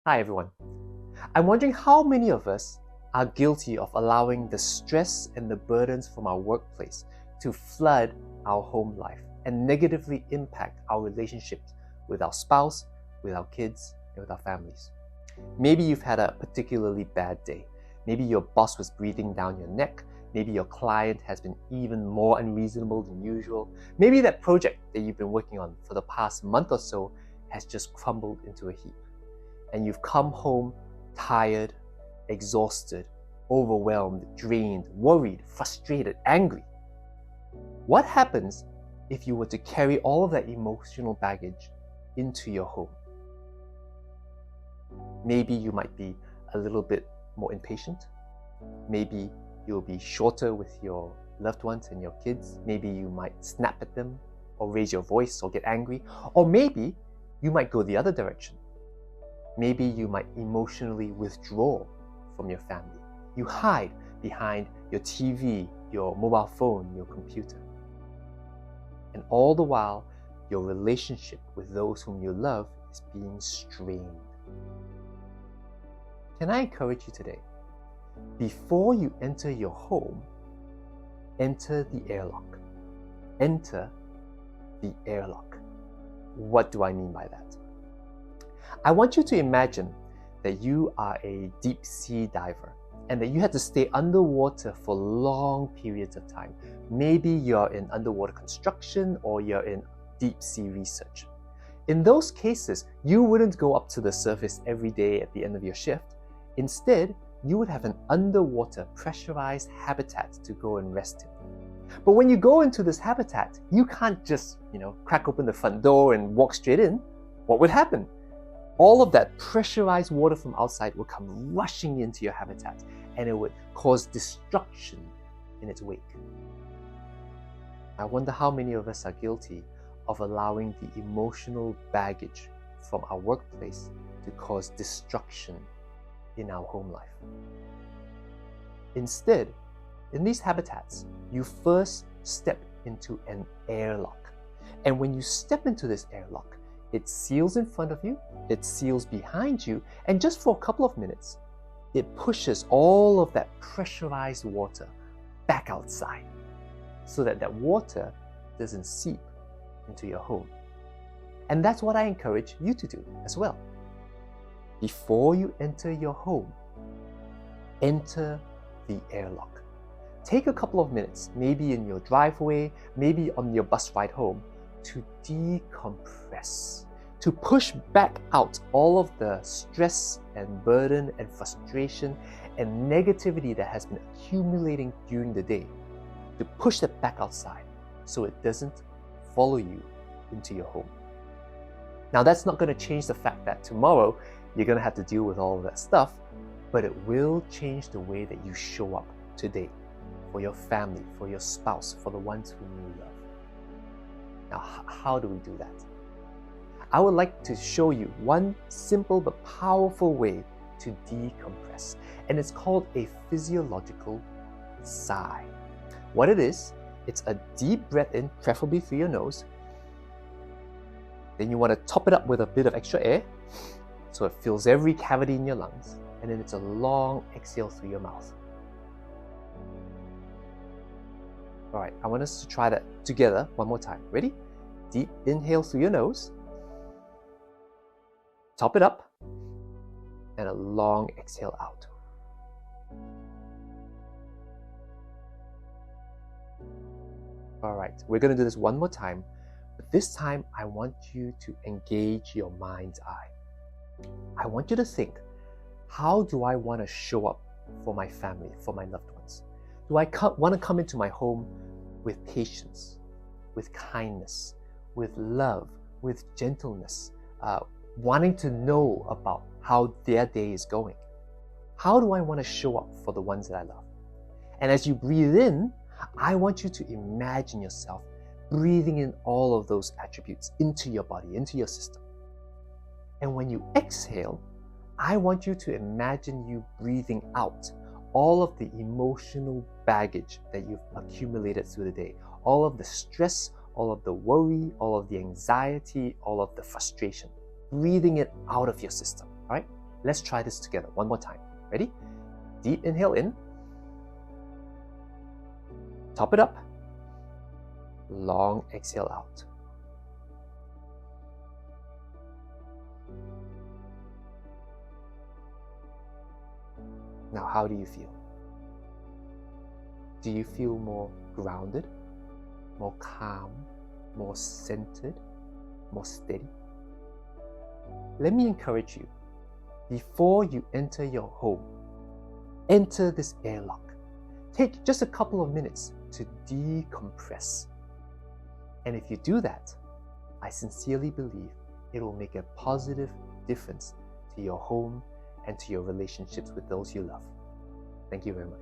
Hi everyone. I'm wondering how many of us are guilty of allowing the stress and the burdens from our workplace to flood our home life and negatively impact our relationships with our spouse, with our kids, and with our families. Maybe you've had a particularly bad day. Maybe your boss was breathing down your neck. Maybe your client has been even more unreasonable than usual. Maybe that project that you've been working on for the past month or so has just crumbled into a heap. And you've come home tired, exhausted, overwhelmed, drained, worried, frustrated, angry. What happens if you were to carry all of that emotional baggage into your home? Maybe you might be a little bit more impatient. Maybe you'll be shorter with your loved ones and your kids. Maybe you might snap at them or raise your voice or get angry. Or maybe you might go the other direction. Maybe you might emotionally withdraw from your family. You hide behind your TV, your mobile phone, your computer. And all the while, your relationship with those whom you love is being strained. Can I encourage you today? Before you enter your home, enter the airlock. Enter the airlock. What do I mean by that? I want you to imagine that you are a deep sea diver and that you had to stay underwater for long periods of time. Maybe you're in underwater construction or you're in deep sea research. In those cases, you wouldn't go up to the surface every day at the end of your shift. Instead, you would have an underwater pressurized habitat to go and rest in. But when you go into this habitat, you can't just, crack open the front door and walk straight in. What would happen? All of that pressurized water from outside will come rushing into your habitat and it would cause destruction in its wake. I wonder how many of us are guilty of allowing the emotional baggage from our workplace to cause destruction in our home life. Instead, in these habitats, you first step into an airlock. And when you step into this airlock, it seals in front of you, it seals behind you, and just for a couple of minutes, it pushes all of that pressurized water back outside so that that water doesn't seep into your home. And that's what I encourage you to do as well. Before you enter your home, enter the airlock. Take a couple of minutes, maybe in your driveway, maybe on your bus ride home, to decompress, to push back out all of the stress and burden and frustration and negativity that has been accumulating during the day, to push that back outside so it doesn't follow you into your home. Now, that's not going to change the fact that tomorrow you're going to have to deal with all of that stuff, but it will change the way that you show up today for your family, for your spouse, for the ones whom you love. Now, how do we do that? I would like to show you one simple but powerful way to decompress, and it's called a physiological sigh. What it is, it's a deep breath in, preferably through your nose. Then you want to top it up with a bit of extra air, so it fills every cavity in your lungs, and then it's a long exhale through your mouth. All right, I want us to try that together one more time. Ready? Deep inhale through your nose, top it up, and a long exhale out. All right, we're going to do this one more time, but this time I want you to engage your mind's eye. I want you to think, how do I want to show up for my family, for my loved ones? Do I want to come into my home with patience, with kindness, with love, with gentleness, wanting to know about how their day is going? How do I want to show up for the ones that I love? And as you breathe in, I want you to imagine yourself breathing in all of those attributes into your body, into your system. And when you exhale, I want you to imagine you breathing out all of the emotional baggage that you've accumulated through the day, all of the stress, all of the worry, all of the anxiety, all of the frustration, breathing it out of your system, all right? Let's try this together one more time. Ready? Deep inhale in. Top it up. Long exhale out. Now, how do you feel? Do you feel more grounded, more calm, more centered, more steady? Let me encourage you, before you enter your home, enter this airlock. Take just a couple of minutes to decompress. And if you do that, I sincerely believe it will make a positive difference to your home and to your relationships with those you love. Thank you very much.